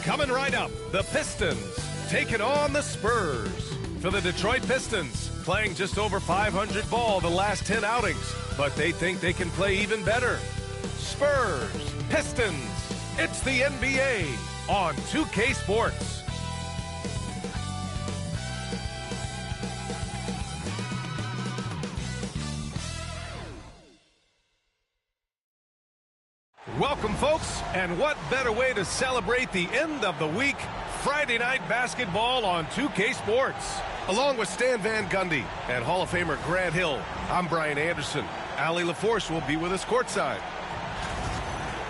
Coming right up, the Pistons taking on the Spurs. For the Detroit Pistons, playing just over .500 ball the last 10 outings, but they think they can play even better. Spurs, Pistons, it's the NBA on 2K Sports. Welcome, folks, and what better way to celebrate the end of the week? Friday night basketball on 2K Sports. Along with Stan Van Gundy and Hall of Famer Grant Hill, I'm Brian Anderson. Allie LaForce will be with us courtside.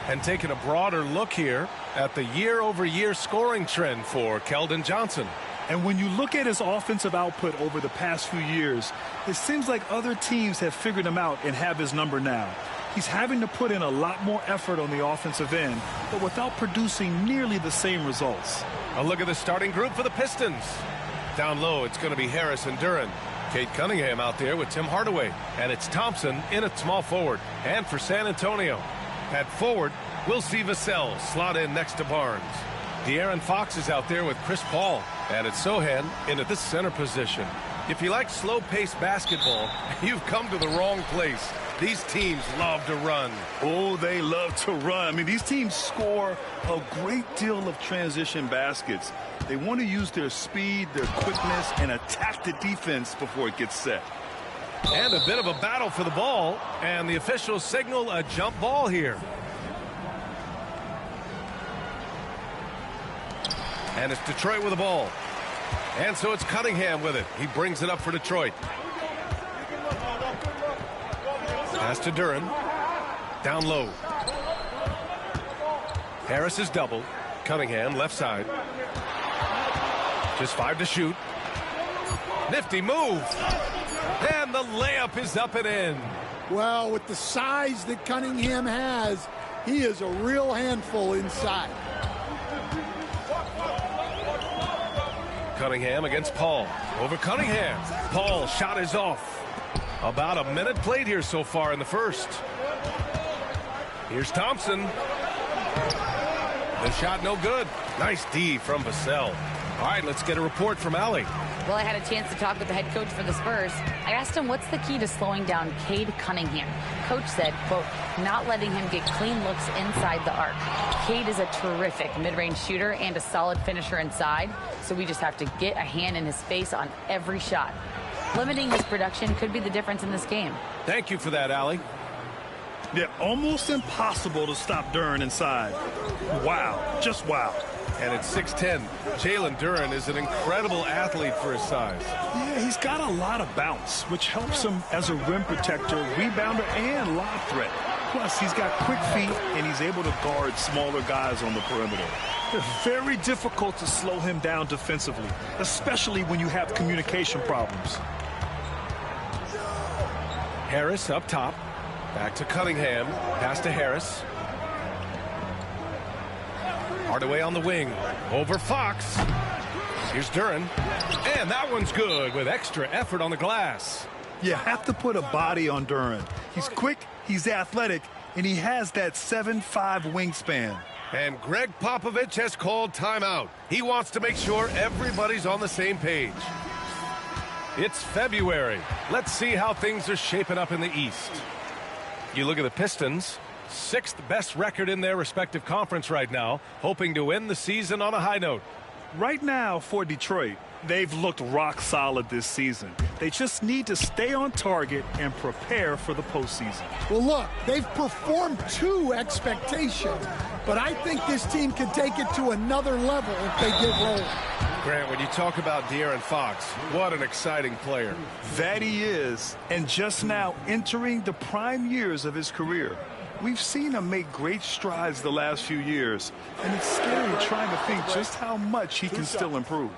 And taking a broader look here at the year-over-year scoring trend for Keldon Johnson. And when you look at his offensive output over the past few years, it seems like other teams have figured him out and have his number now. He's having to put in a lot more effort on the offensive end, but without producing nearly the same results. A look at the starting group for the Pistons. Down low, it's going to be Harris and Duren. Kate Cunningham out there with Tim Hardaway. And it's Thompson in at small forward. And for San Antonio, at forward, we'll see Vassell slot in next to Barnes. De'Aaron Fox is out there with Chris Paul. And it's Sohan in at the center position. If you like slow-paced basketball, you've come to the wrong place. These teams love to run. Oh, they love to run. I mean, these teams score a great deal of transition baskets. They want to use their speed, their quickness, and attack the defense before it gets set. And a bit of a battle for the ball, and the officials signal a jump ball here. And it's Detroit with the ball. And so it's Cunningham with it. He brings it up for Detroit. Pass to Duren. Down low. Harris is double. Cunningham left side. Just 5 to shoot. Nifty move. And the layup is up and in. Well, with the size that Cunningham has, he is a real handful inside. Cunningham against Paul. Over Cunningham. Paul shot is off. About a minute played here so far in the first. Here's Thompson. The shot no good. Nice D from Vassell. All right, let's get a report from Allie. Well, I had a chance to talk with the head coach for the Spurs. I asked him what's the key to slowing down Cade Cunningham. Coach said, quote, not letting him get clean looks inside the arc. Cade is a terrific mid-range shooter and a solid finisher inside, so we just have to get a hand in his face on every shot. Limiting his production could be the difference in this game. Thank you for that, Allie. Yeah, almost impossible to stop Duren inside. Wow, just wow. And at 6'10", Jalen Duren is an incredible athlete for his size. Yeah, he's got a lot of bounce, which helps him as a rim protector, rebounder, and lob threat. Plus, he's got quick feet, and he's able to guard smaller guys on the perimeter. It's very difficult to slow him down defensively, especially when you have communication problems. Harris up top. Back to Cunningham. Pass to Harris. Hardaway on the wing. Over Fox. Here's Duren. And that one's good with extra effort on the glass. You have to put a body on Duren. He's quick, he's athletic, and he has that 7'5" wingspan. And Greg Popovich has called timeout. He wants to make sure everybody's on the same page. It's February. Let's see how things are shaping up in the East. You look at the Pistons, 6th best record in their respective conference right now, hoping to end the season on a high note. Right now for Detroit, they've looked rock solid this season. They just need to stay on target and prepare for the postseason. Well, look, they've performed to expectations, but I think this team can take it to another level if they get rolling. Grant, when you talk about De'Aaron Fox, what an exciting player. That he is, and just now entering the prime years of his career. We've seen him make great strides the last few years, and it's scary trying to think just how much he can still improve.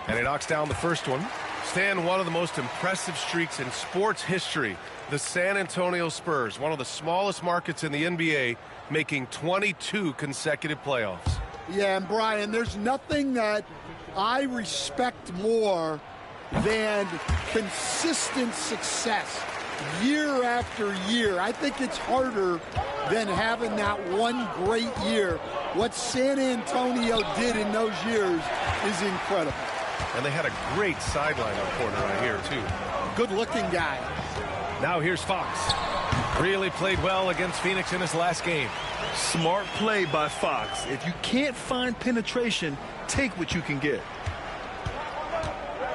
And he knocks down the first one. Stan, one of the most impressive streaks in sports history. The San Antonio Spurs, one of the smallest markets in the NBA, making 22 consecutive playoffs. Yeah, and Brian, there's nothing that I respect more than consistent success. year after year. I think it's harder than having that one great year. What San Antonio did in those years is incredible. And they had a great sideline reporter right here, too. Good-looking guy. Now here's Fox. Really played well against Phoenix in his last game. Smart play by Fox. If you can't find penetration, take what you can get.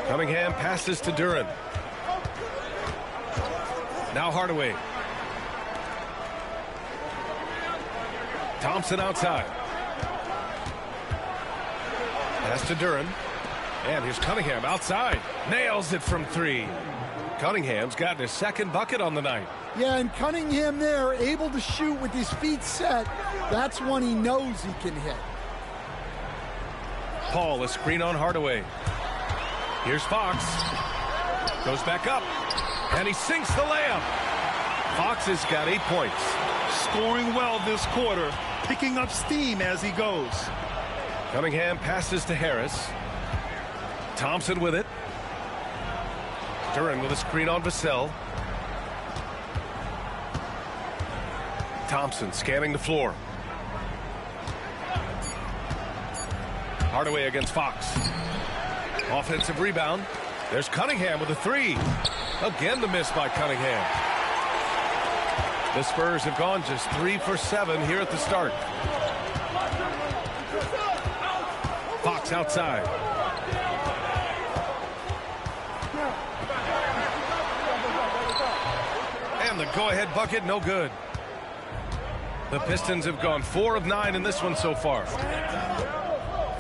Cunningham passes to Duren. Now Hardaway. Thompson outside. Pass to Duren. And here's Cunningham outside. Nails it from three. Cunningham's gotten his second bucket on the night. Yeah, and Cunningham there, able to shoot with his feet set. That's one he knows he can hit. Paul, a screen on Hardaway. Here's Fox. Goes back up. And he sinks the layup. Fox has got 8 points. Scoring well this quarter. Picking up steam as he goes. Cunningham passes to Harris. Thompson with it. Duren with a screen on Vassell. Thompson scanning the floor. Hardaway against Fox. Offensive rebound. There's Cunningham with a three. Again the miss by Cunningham. The Spurs have gone just 3 for 7 here at the start. Fox outside. And the go-ahead bucket, no good. The Pistons have gone 4 of 9 in this one so far.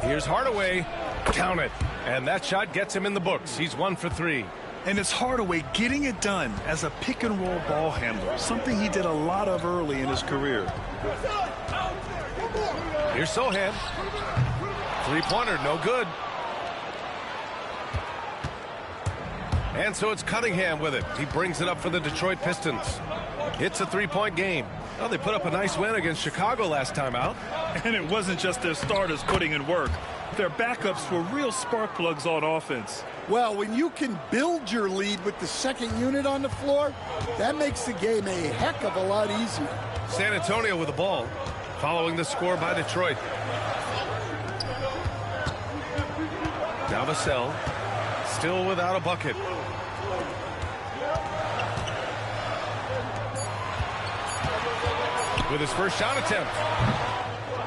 Here's Hardaway. Count it. And that shot gets him in the books. He's 1 for 3. And it's Hardaway getting it done as a pick-and-roll ball handler, something he did a lot of early in his career. Here's Sohan. Three-pointer, no good. And so it's Cunningham with it. He brings it up for the Detroit Pistons. It's a three-point game. Well, they put up a nice win against Chicago last time out. And it wasn't just their starters putting in work. Their backups were real spark plugs on offense. Well, when you can build your lead with the second unit on the floor, that makes the game a heck of a lot easier. San Antonio with the ball, following the score by Detroit. Now Vassell, still without a bucket. With his first shot attempt.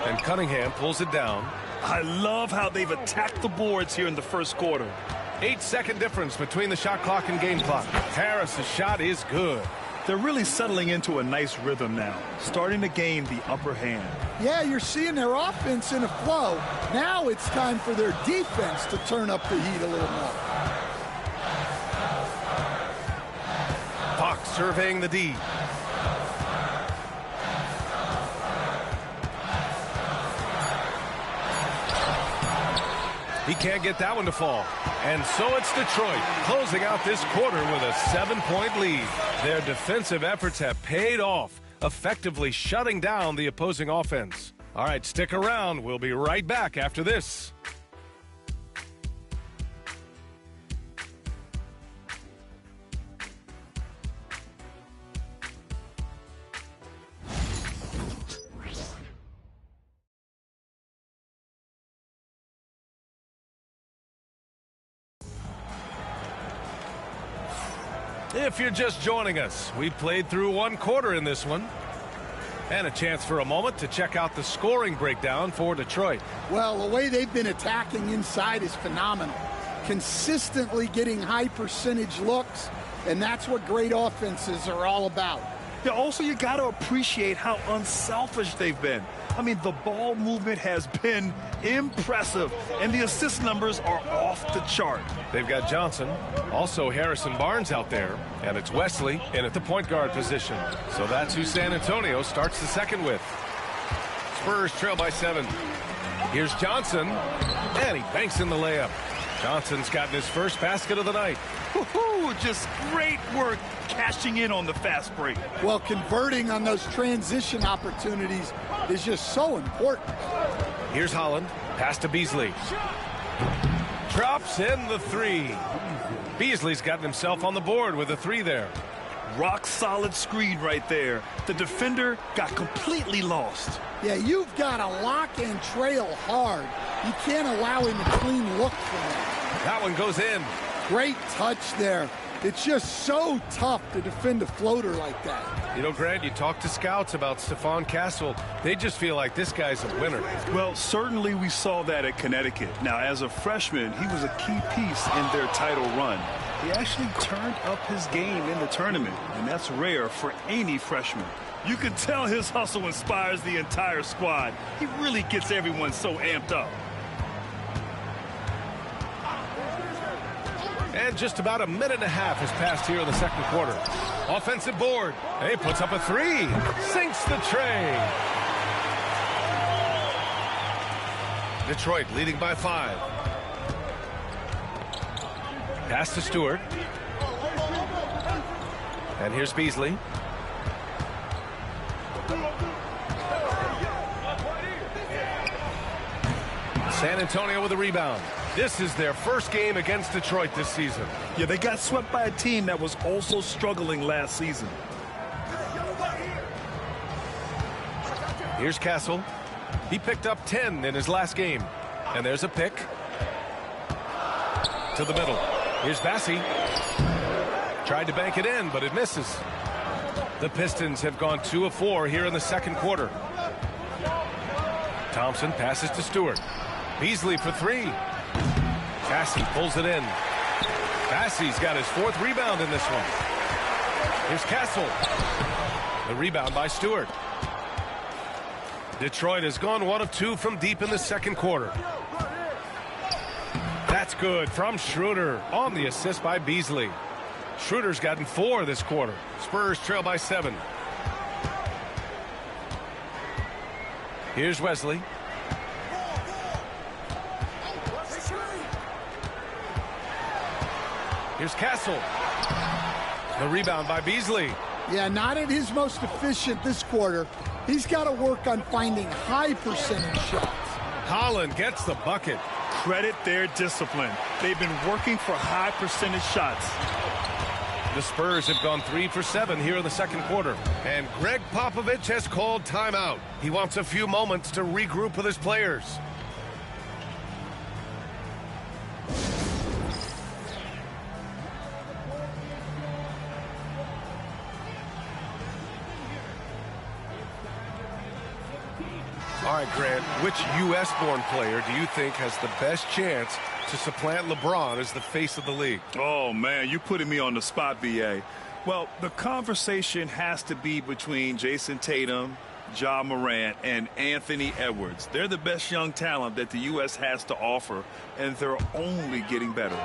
And Cunningham pulls it down. I love how they've attacked the boards here in the first quarter. 8-second difference between the shot clock and game clock. Harris's shot is good. They're really settling into a nice rhythm now, starting to gain the upper hand. Yeah, you're seeing their offense in a flow. Now it's time for their defense to turn up the heat a little more. Fox surveying the D. He can't get that one to fall. And so it's Detroit closing out this quarter with a 7-point lead. Their defensive efforts have paid off, effectively shutting down the opposing offense. All right, stick around. We'll be right back after this. If you're just joining us, we played through one quarter in this one. And a chance for a moment to check out the scoring breakdown for Detroit. Well, the way they've been attacking inside is phenomenal. Consistently getting high percentage looks, and that's what great offenses are all about. Yeah, also, you got to appreciate how unselfish they've been. I mean, the ball movement has been impressive, and the assist numbers are off the chart. They've got Johnson, also Harrison Barnes out there, and it's Wesley in at the point guard position. So that's who San Antonio starts the second with. Spurs trail by 7. Here's Johnson, and he banks in the layup. Johnson's gotten his first basket of the night. Woo-hoo, just great work cashing in on the fast break. Well, converting on those transition opportunities is just so important. Here's Holland, pass to Beasley. Drops in the three. Beasley's gotten himself on the board with a three there. Rock solid screen right there. The defender got completely lost. Yeah, you've got to lock and trail hard. You can't allow him a clean look for that. That one goes in. Great touch there. It's just so tough to defend a floater like that. You know, Grant, you talk to scouts about Stephon Castle. They just feel like this guy's a winner. Well, certainly we saw that at Connecticut. Now, as a freshman, he was a key piece in their title run. He actually turned up his game in the tournament, and that's rare for any freshman. You can tell his hustle inspires the entire squad. He really gets everyone so amped up. And just about a minute and a half has passed here in the second quarter. Offensive board. He puts up a three. Sinks the tray. Detroit leading by 5. Pass to Stewart. And here's Beasley. San Antonio with a rebound. This is their first game against Detroit this season. Yeah, they got swept by a team that was also struggling last season. Here's Castle. He picked up 10 in his last game. And there's a pick. To the middle. Here's Bassi. Tried to bank it in, but it misses. The Pistons have gone 2 of 4 here in the second quarter. Thompson passes to Stewart. Beasley for 3. Bassi pulls it in. Bassi's got his 4th rebound in this one. Here's Castle. The rebound by Stewart. Detroit has gone 1 of 2 from deep in the second quarter. That's good from Schroeder on the assist by Beasley. Schroeder's gotten 4 this quarter. Spurs trail by 7. Here's Wesley. Here's Castle. The rebound by Beasley. Yeah, not at his most efficient this quarter. He's got to work on finding high percentage shots. Holland gets the bucket. Credit their discipline. They've been working for high percentage shots. The Spurs have gone 3 for 7 here in the second quarter. And Greg Popovich has called timeout. He wants a few moments to regroup with his players. All right, Grant, which U.S.-born player do you think has the best chance to supplant LeBron as the face of the league? Oh, man, you're putting me on the spot, B.A. Well, the conversation has to be between Jason Tatum, Ja Morant, and Anthony Edwards. They're the best young talent that the U.S. has to offer, and they're only getting better.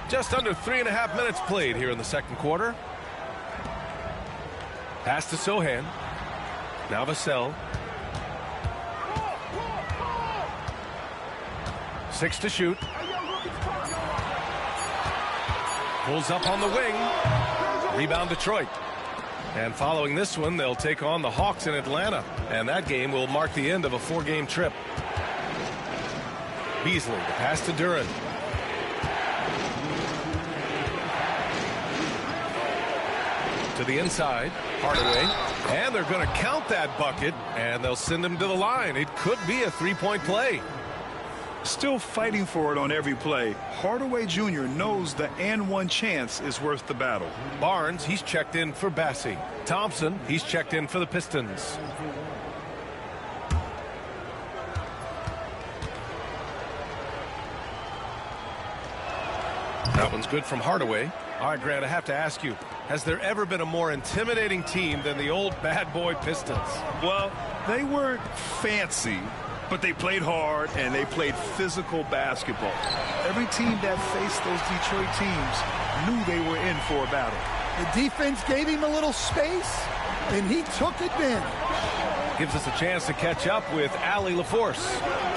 Just under 3.5 minutes played here in the second quarter. Pass to Sohan. Now Vassell. 6 to shoot. Pulls up on the wing. Rebound Detroit. And following this one, they'll take on the Hawks in Atlanta. And that game will mark the end of a 4-game trip. Beasley, the pass to Duren. To the inside, Hardaway, and they're going to count that bucket, and they'll send him to the line. It could be a 3-point play. Still fighting for it on every play. Hardaway Jr. knows the and-one chance is worth the battle. Barnes, he's checked in for Bassi. Thompson, he's checked in for the Pistons. That one's good from Hardaway. All right, Grant, I have to ask you, has there ever been a more intimidating team than the old bad boy Pistons? Well, they weren't fancy, but they played hard and they played physical basketball. Every team that faced those Detroit teams knew they were in for a battle. The defense gave him a little space, and he took advantage. Gives us a chance to catch up with Allie LaForce.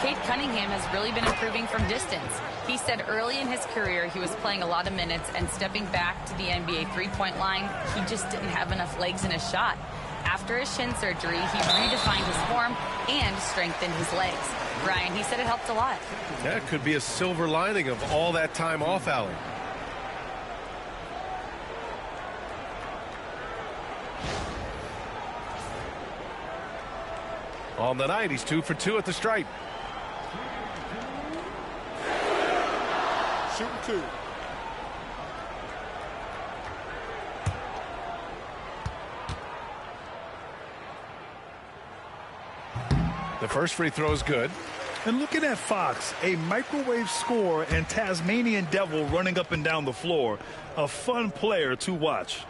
Cade Cunningham has really been improving from distance. He said early in his career he was playing a lot of minutes, and stepping back to the NBA three-point line, he just didn't have enough legs in his shot. After his shin surgery, he redefined his form and strengthened his legs. Brian, he said it helped a lot. That could be a silver lining of all that time off, Allie. On the night, he's 2 for 2 at the stripe. Shooting 2. The first free throw is good. And looking at Fox, a microwave scorer and Tasmanian devil running up and down the floor. A fun player to watch.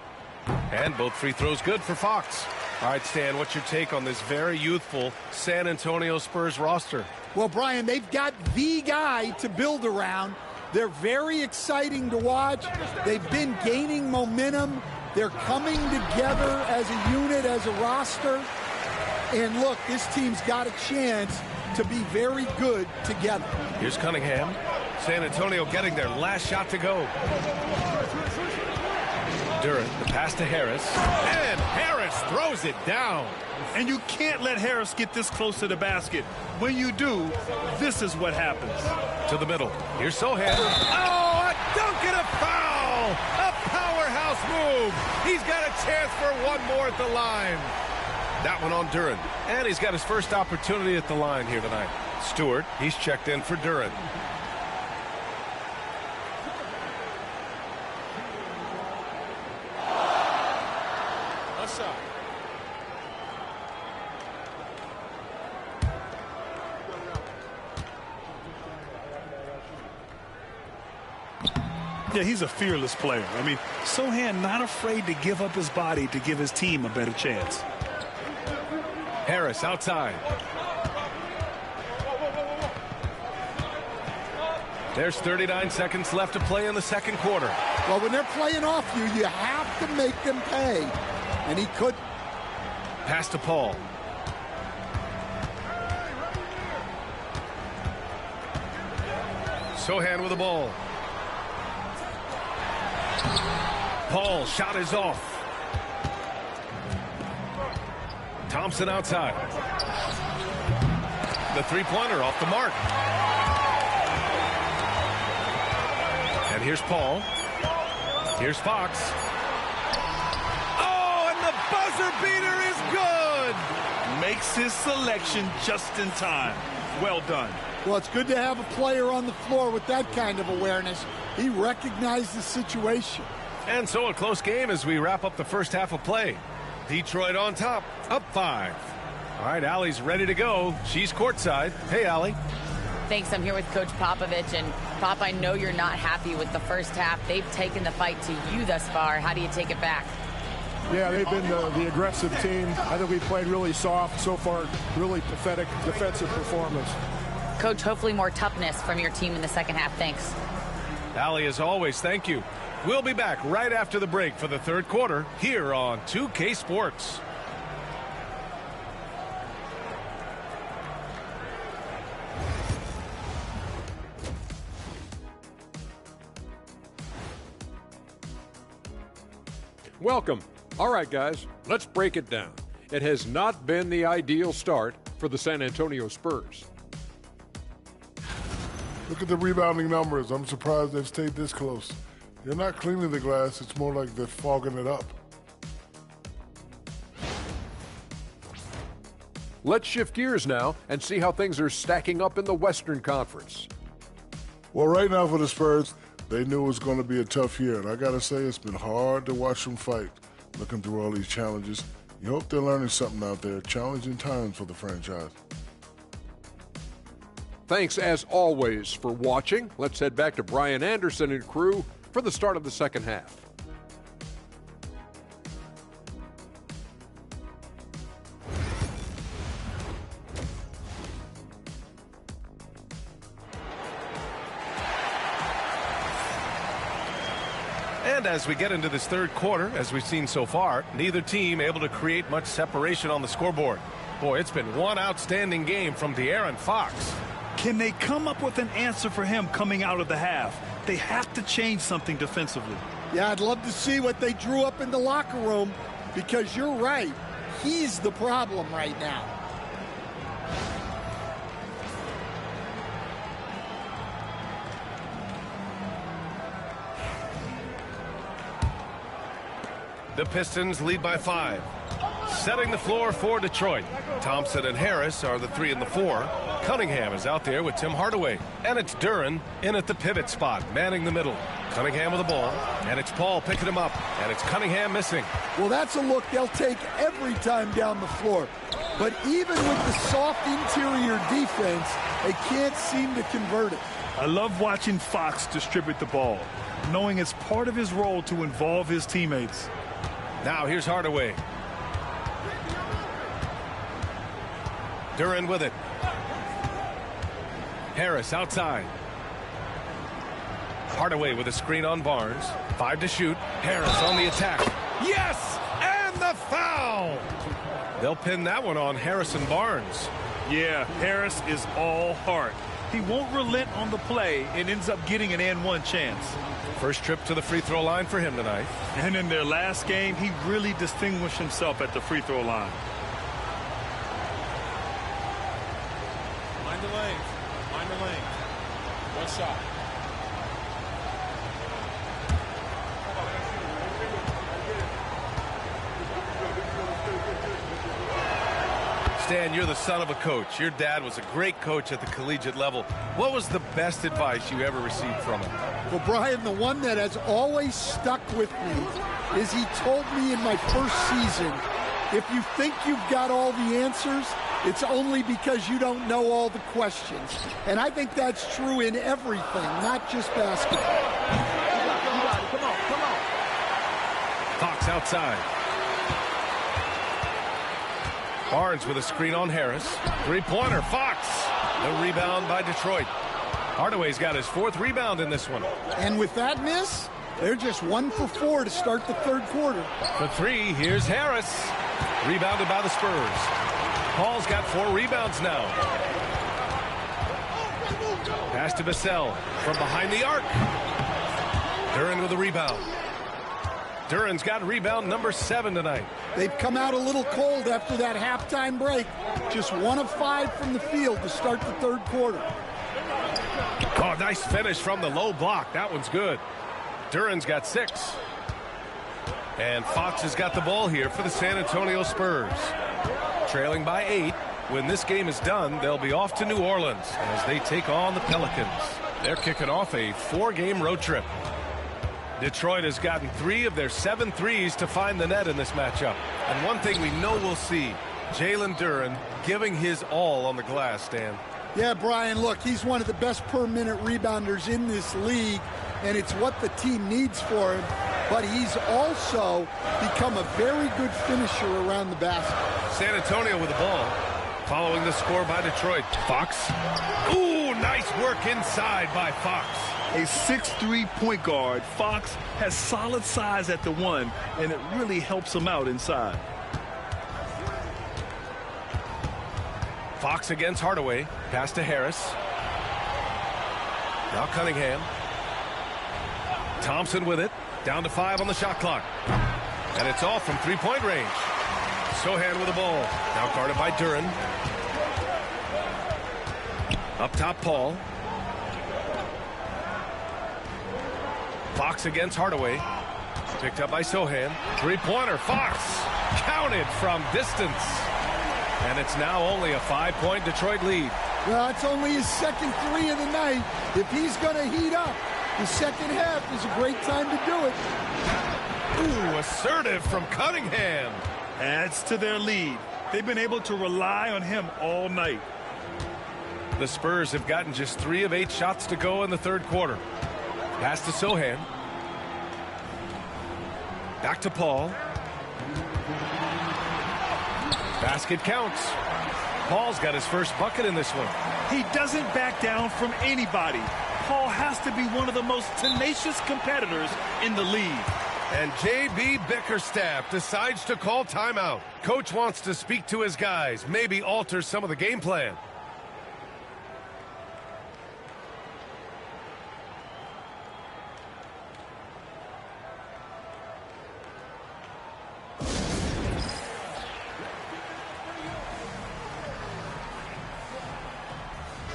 And both free throws good for Fox. All right, Stan, what's your take on this very youthful San Antonio Spurs roster? Well, Brian, they've got the guy to build around. They're very exciting to watch. They've been gaining momentum. They're coming together as a unit, as a roster. And look, this team's got a chance to be very good together. Here's Cunningham. San Antonio getting their last shot to go. Duren, the pass to Harris. And Harris throws it down. And you can't let Harris get this close to the basket. When you do, this is what happens. To the middle. Here's Sohan. Oh, a dunk and a foul! A powerhouse move. He's got a chance for one more at the line. That one on Duren. And he's got his first opportunity at the line here tonight. Stewart, he's checked in for Duren. Yeah, he's a fearless player. I mean, Sohan not afraid to give up his body to give his team a better chance. Harris outside. There's 39 seconds left to play in the second quarter. Well, when they're playing off you, you have to make them pay. And he could. Pass to Paul. Sohan with the ball. Paul, shot is off. Thompson outside. The three-pointer off the mark. And here's Paul. Here's Fox. Oh, and the buzzer beater is good. Makes his selection just in time. Well done. Well, it's good to have a player on the floor with that kind of awareness. He recognized the situation. And so a close game as we wrap up the first half of play. Detroit on top, up 5. All right, Allie's ready to go. She's courtside. Hey, Allie. Thanks. I'm here with Coach Popovich. And, Pop, I know you're not happy with the first half. They've taken the fight to you thus far. How do you take it back? Yeah, they've been the aggressive team. I think we played really soft so far. Really pathetic defensive performance. Coach, hopefully more toughness from your team in the second half. Thanks. Allie, as always, thank you. We'll be back right after the break for the third quarter here on 2K Sports. Welcome. All right, guys, let's break it down. It has not been the ideal start for the San Antonio Spurs. Look at the rebounding numbers. I'm surprised they've stayed this close. They're not cleaning the glass. It's more like they're fogging it up. Let's shift gears now and see how things are stacking up in the Western Conference. Well, right now for the Spurs, they knew it was going to be a tough year. And I got to say, it's been hard to watch them fight, looking through all these challenges. You hope they're learning something out there. Challenging times for the franchise. Thanks, as always, for watching. Let's head back to Brian Anderson and crew for the start of the second half. And as we get into this third quarter, as we've seen so far, neither team able to create much separation on the scoreboard. Boy, it's been one outstanding game from De'Aaron Fox. Can they come up with an answer for him coming out of the half? They have to change something defensively. Yeah, I'd love to see what they drew up in the locker room, because you're right. He's the problem right now. The Pistons lead by 5. Setting the floor for Detroit. Thompson and Harris are the 3 and the 4. Cunningham is out there with Tim Hardaway. And it's Duren in at the pivot spot, manning the middle. Cunningham with the ball. And it's Paul picking him up. And it's Cunningham missing. Well, that's a look they'll take every time down the floor. But even with the soft interior defense, they can't seem to convert it. I love watching Fox distribute the ball, knowing it's part of his role to involve his teammates. Now here's Hardaway. Duren with it. Harris outside. Hardaway with a screen on Barnes. 5 to shoot. Harris on the attack. Yes! And the foul! They'll pin that one on Harrison Barnes. Yeah, Harris is all heart. He won't relent on the play and ends up getting an and-one chance. First trip to the free throw line for him tonight. And in their last game, he really distinguished himself at the free throw line. Mind the lane. Mind the lane. One shot. Stan, you're the son of a coach. Your dad was a great coach at the collegiate level. What was the best advice you ever received from him? Well, Brian, the one that has always stuck with me is he told me in my first season, if you think you've got all the answers, it's only because you don't know all the questions. And I think that's true in everything, not just basketball. You got it. Come on. Fox outside. Barnes with a screen on Harris. Three-pointer, Fox. The rebound by Detroit. Hardaway's got his 4th rebound in this one. And with that miss, they're just 1 for 4 to start the 3rd quarter. For 3, here's Harris. Rebounded by the Spurs. Paul's got 4 rebounds now. Pass to Vassell from behind the arc. Duren with a rebound. Duren's got rebound number 7 tonight. They've come out a little cold after that halftime break. Just 1 of 5 from the field to start the 3rd quarter. Oh, nice finish from the low block. That one's good. Duren's got 6. And Fox has got the ball here for the San Antonio Spurs. Trailing by 8. When this game is done, they'll be off to New Orleans as they take on the Pelicans. They're kicking off a 4-game road trip. Detroit has gotten 3 of their 7 threes to find the net in this matchup. And one thing we know we'll see, Jalen Duren giving his all on the glass, Stan. Yeah, Brian, look, he's one of the best per-minute rebounders in this league, and it's what the team needs for him. But he's also become a very good finisher around the basket. San Antonio with the ball. Following the score by Detroit. Fox. Ooh, nice work inside by Fox. A 6'3" point guard, Fox has solid size at the 1, and it really helps him out inside. Fox against Hardaway. Pass to Harris. Now Cunningham. Thompson with it. Down to 5 on the shot clock. And it's off from 3-point range. Sohan with the ball. Now guarded by Duren. Up top, Paul. Fox against Hardaway. Picked up by Sohan. 3-pointer, Fox. Counted from distance. And it's now only a 5-point Detroit lead. Well, it's only his 2nd 3 of the night. If he's going to heat up, the 2nd half is a great time to do it. Ooh, assertive from Cunningham. Adds to their lead. They've been able to rely on him all night. The Spurs have gotten just 3 of 8 shots to go in the 3rd quarter. Pass to Sohan. Back to Paul. Basket counts. Paul's got his first bucket in this one. He doesn't back down from anybody. Paul has to be one of the most tenacious competitors in the league. And J.B. Bickerstaff decides to call timeout. Coach wants to speak to his guys, maybe alter some of the game plan.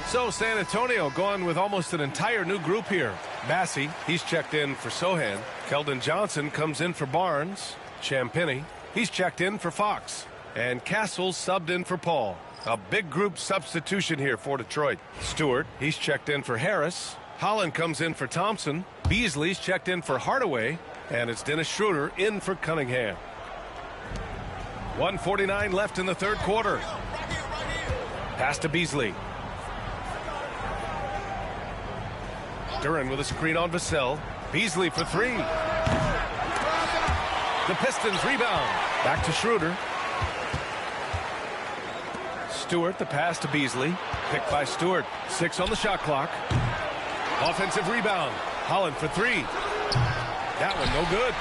So San Antonio going with almost an entire new group here. Massey, he's checked in for Sohan. Keldon Johnson comes in for Barnes. Champagnie. He's checked in for Fox. And Castle subbed in for Paul. A big group substitution here for Detroit. Stewart, he's checked in for Harris. Holland comes in for Thompson. Beasley's checked in for Hardaway. And it's Dennis Schroeder in for Cunningham. 1:49 left in the third quarter. Pass to Beasley. Duren with a screen on Vassell. Beasley for three. The Pistons rebound. Back to Schroeder. Stewart, the pass to Beasley. Picked by Stewart. 6 on the shot clock. Offensive rebound. Holland for three. That one no good.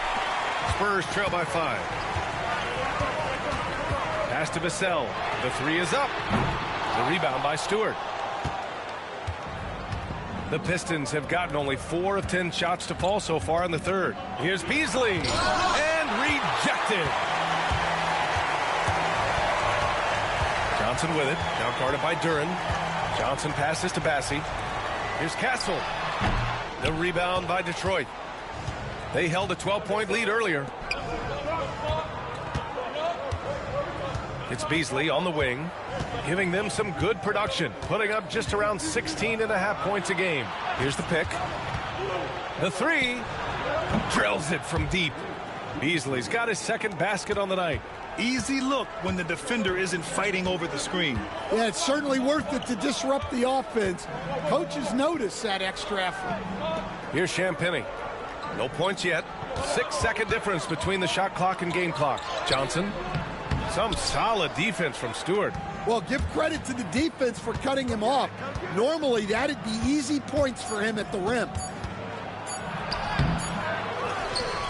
Spurs trail by 5. Pass to Vassell. The three is up. The rebound by Stewart. The Pistons have gotten only 4 of 10 shots to fall so far in the third. Here's Beasley. And rejected. Johnson with it. Now guarded by Duren. Johnson passes to Bassey. Here's Castle. The rebound by Detroit. They held a 12-point lead earlier. It's Beasley on the wing, giving them some good production, putting up just around 16.5 points a game. Here's the pick. The three. Drills it from deep. Beasley's got his second basket on the night. Easy look when the defender isn't fighting over the screen. Yeah, it's certainly worth it to disrupt the offense. Coaches notice that extra effort. Here's Champagny. No points yet. 6-second difference between the shot clock and game clock. Johnson. Some solid defense from Stewart. Well, give credit to the defense for cutting him off. Normally, that'd be easy points for him at the rim.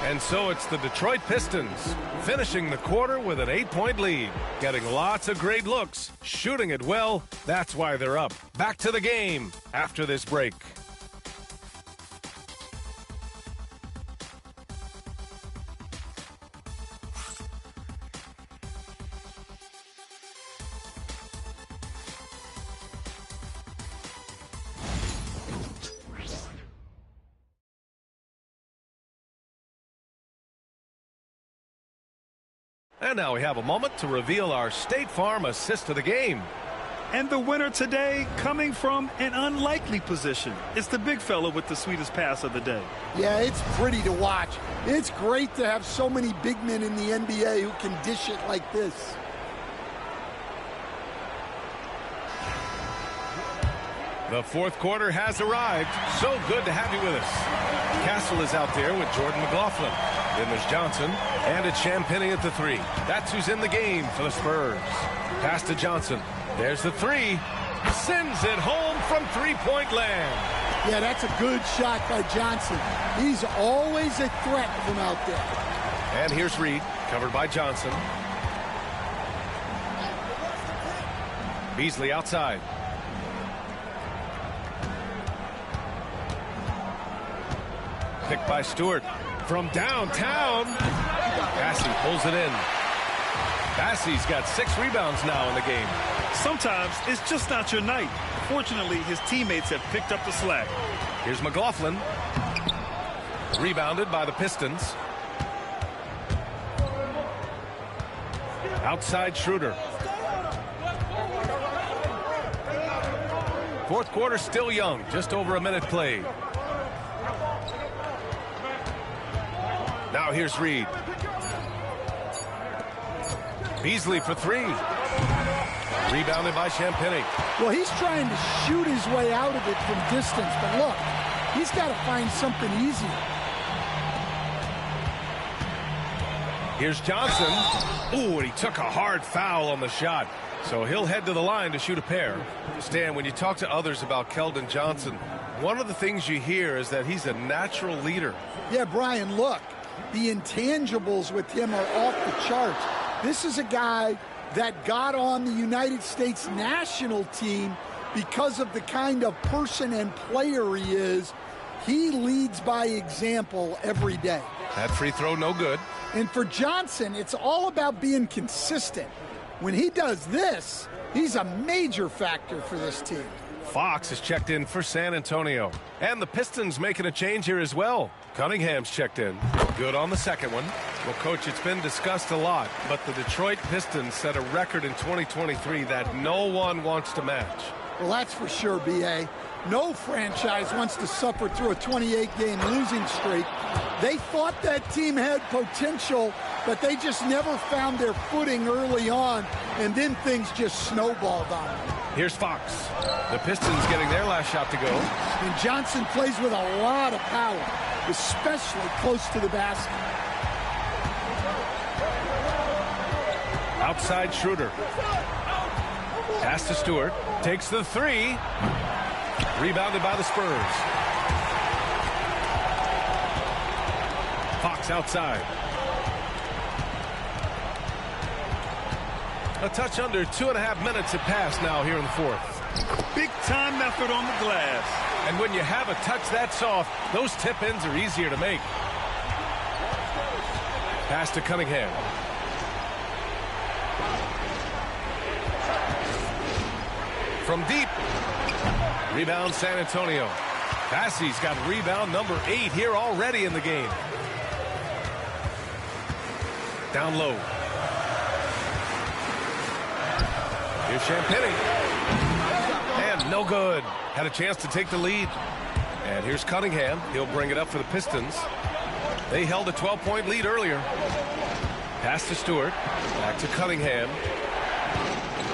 And so it's the Detroit Pistons finishing the quarter with an 8-point lead. Getting lots of great looks, shooting it well. That's why they're up. Back to the game after this break. And now we have a moment to reveal our State Farm assist of the game. And the winner today coming from an unlikely position. It's the big fella with the sweetest pass of the day. Yeah, it's pretty to watch. It's great to have so many big men in the NBA who can dish it like this. The fourth quarter has arrived. So good to have you with us. Castle is out there with Jordan McLaughlin. Then there's Johnson, and it's Champagny at the three. That's who's in the game for the Spurs. Pass to Johnson. There's the three. Sends it home from three-point land. Yeah, that's a good shot by Johnson. He's always a threat from out there. And here's Reed, covered by Johnson. Beasley outside. Picked by Stewart. From downtown, Bassey pulls it in. Bassey's got 6 rebounds now in the game. Sometimes it's just not your night. Fortunately, his teammates have picked up the slack. Here's McLaughlin. Rebounded by the Pistons. Outside Schroeder. Fourth quarter still young, just over a minute played. Now here's Reed. Beasley for three. Rebounded by Champagny. Well, he's trying to shoot his way out of it from distance, but look, he's got to find something easier. Here's Johnson. Ooh, and he took a hard foul on the shot. So he'll head to the line to shoot a pair. Stan, when you talk to others about Keldon Johnson, one of the things you hear is that he's a natural leader. Yeah, Brian, look. The intangibles with him are off the charts. This is a guy that got on the United States national team because of the kind of person and player he is. He leads by example every day. That free throw no good. And for Johnson, it's all about being consistent. When he does this, he's a major factor for this team. Fox is checked in for San Antonio. And the Pistons making a change here as well. Cunningham's checked in. Good on the second one. Well, Coach, it's been discussed a lot, but the Detroit Pistons set a record in 2023 that no one wants to match. Well, that's for sure, B.A. No franchise wants to suffer through a 28-game losing streak. They thought that team had potential, but they just never found their footing early on, and then things just snowballed on them. Here's Fox. The Pistons getting their last shot to go. And Johnson plays with a lot of power, especially close to the basket. Outside Schroeder. Pass to Stewart. Takes the three. Rebounded by the Spurs. Fox outside. A touch under 2.5 minutes have passed now here in the fourth. Big time effort on the glass. And when you have a touch that soft, those tip-ins are easier to make. Pass to Cunningham. From deep. Rebound San Antonio. Bassey's got rebound number 8 here already in the game. Down low. Here's Champagny. And no good. Had a chance to take the lead. And here's Cunningham. He'll bring it up for the Pistons. They held a 12-point lead earlier. Pass to Stewart. Back to Cunningham.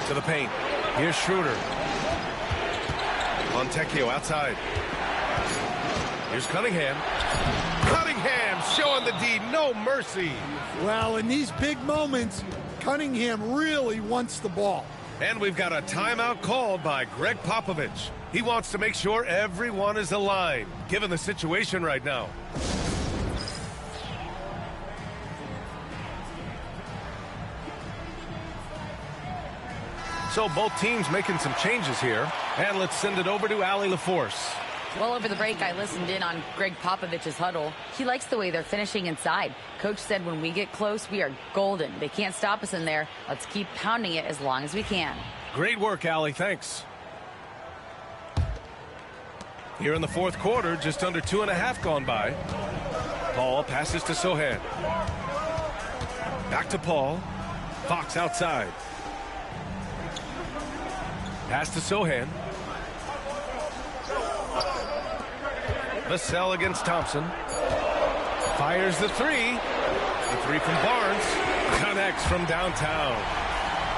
To the paint. Here's Schroeder. Montecchio outside. Here's Cunningham. Cunningham showing the D. No mercy. Well, in these big moments, Cunningham really wants the ball. And we've got a timeout called by Greg Popovich. He wants to make sure everyone is aligned, given the situation right now. So both teams making some changes here. And let's send it over to Allie LaForce. Well, over the break, I listened in on Greg Popovich's huddle. He likes the way they're finishing inside. Coach said when we get close, we are golden. They can't stop us in there. Let's keep pounding it as long as we can. Great work, Allie. Thanks. Here in the fourth quarter, just under 2.5 gone by. Paul passes to Sohan. Back to Paul. Fox outside. Pass to Sohan. Vassell against Thompson. Fires the three. The three from Barnes. Connects from downtown.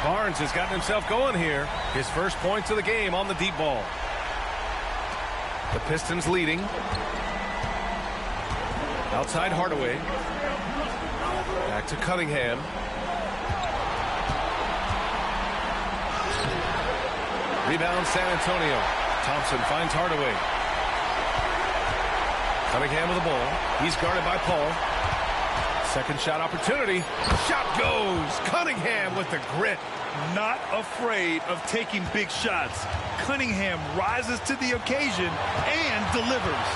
Barnes has gotten himself going here. His first points of the game on the deep ball. The Pistons leading. Outside Hardaway. Back to Cunningham. Rebound San Antonio. Thompson finds Hardaway. Cunningham with the ball. He's guarded by Paul. Second shot opportunity. Shot goes. Cunningham with the grit. Not afraid of taking big shots. Cunningham rises to the occasion and delivers.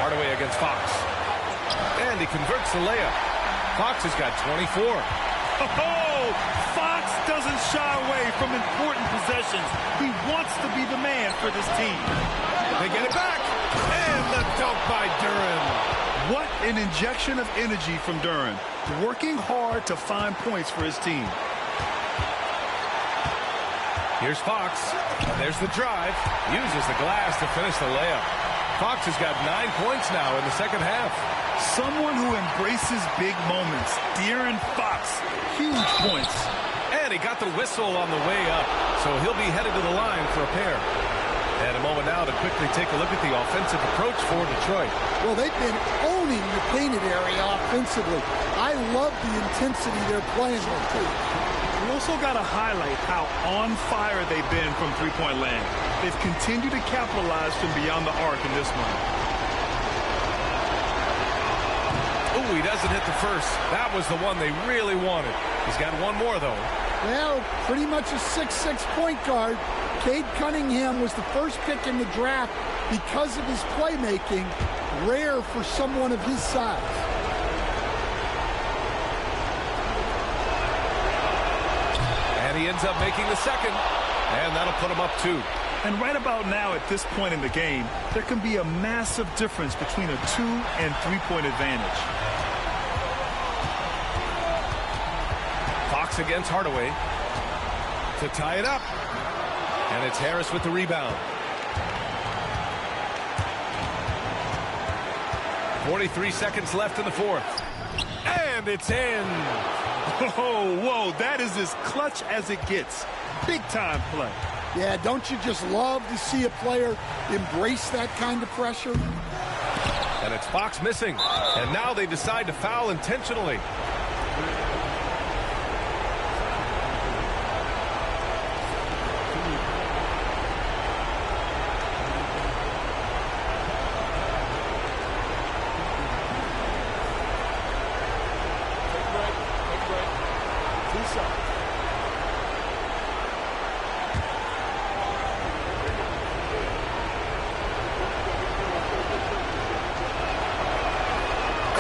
Hardaway against Fox. And he converts the layup. Fox has got 24. Oh, Fox doesn't shy away from important possessions. He wants to be the man for this team. They get it back. And the dunk by Duren. What an injection of energy from Duren. Working hard to find points for his team. Here's Fox. There's the drive. Uses the glass to finish the layup. Fox has got 9 points now in the second half. Someone who embraces big moments. De'Aaron Fox. Huge points. And he got the whistle on the way up. So he'll be headed to the line for a pair. And a moment now to quickly take a look at the offensive approach for Detroit. Well, they've been owning the painted area offensively. I love the intensity they're playing with, too. We also got to highlight how on fire they've been from three-point land. They've continued to capitalize from beyond the arc in this one. Oh, he doesn't hit the first. That was the one they really wanted. He's got one more, though. Well, pretty much a 6'6" point guard. Cade Cunningham was the first pick in the draft because of his playmaking. Rare for someone of his size. And he ends up making the second, and that'll put him up 2. And right about now, at this point in the game, there can be a massive difference between a 2- and 3-point advantage. Fox against Hardaway to tie it up. And it's Harris with the rebound. 43 seconds left in the fourth. And it's in. Whoa, that is as clutch as it gets. Big time play. Yeah, don't you just love to see a player embrace that kind of pressure? And it's Fox missing. And now they decide to foul intentionally.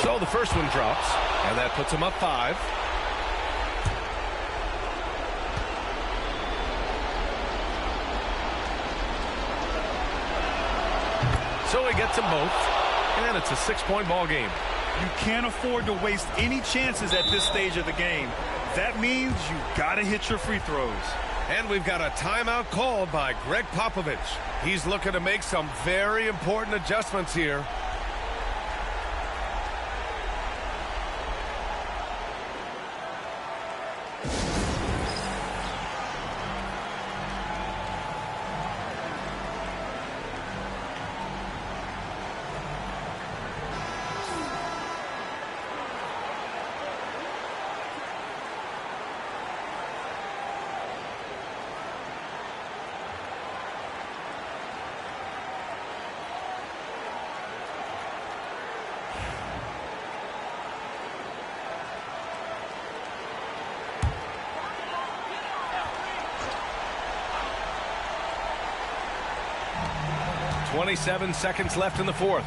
So the first one drops, and that puts him up 5. So he gets them both, and it's a 6-point ball game. You can't afford to waste any chances at this stage of the game. That means you gotta hit your free throws. And we've got a timeout called by Greg Popovich. He's looking to make some very important adjustments here. .27 seconds left in the fourth.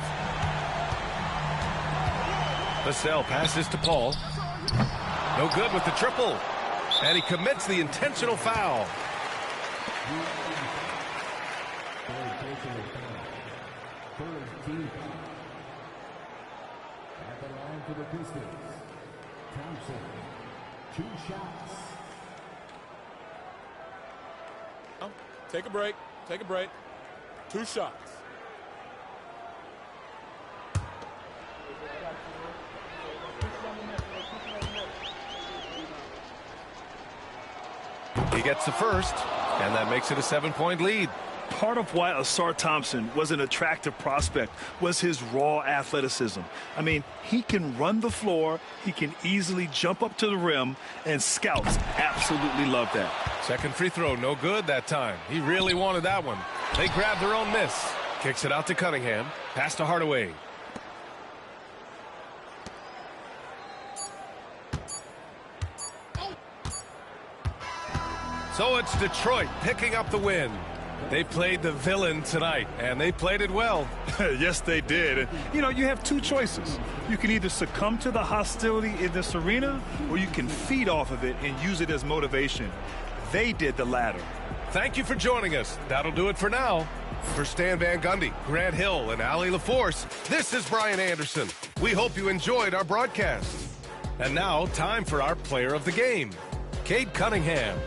Vassell passes to Paul. No good with the triple. And he commits the intentional foul. At the line for the Pistons, Thompson, 2 shots. Take a break. Take a break. 2 shots. He gets the first, and that makes it a 7-point lead. Part of why Ausar Thompson was an attractive prospect was his raw athleticism. I mean, he can run the floor, he can easily jump up to the rim, and scouts absolutely love that. Second free throw, no good that time. He really wanted that one. They grab their own miss. Kicks it out to Cunningham. Pass to Hardaway. So it's Detroit picking up the win. They played the villain tonight, and they played it well. Yes, they did. And, you know, you have 2 choices. You can either succumb to the hostility in this arena, or you can feed off of it and use it as motivation. They did the latter. Thank you for joining us. That'll do it for now. For Stan Van Gundy, Grant Hill, and Allie LaForce, this is Brian Anderson. We hope you enjoyed our broadcast. And now, time for our player of the game, Cade Cunningham.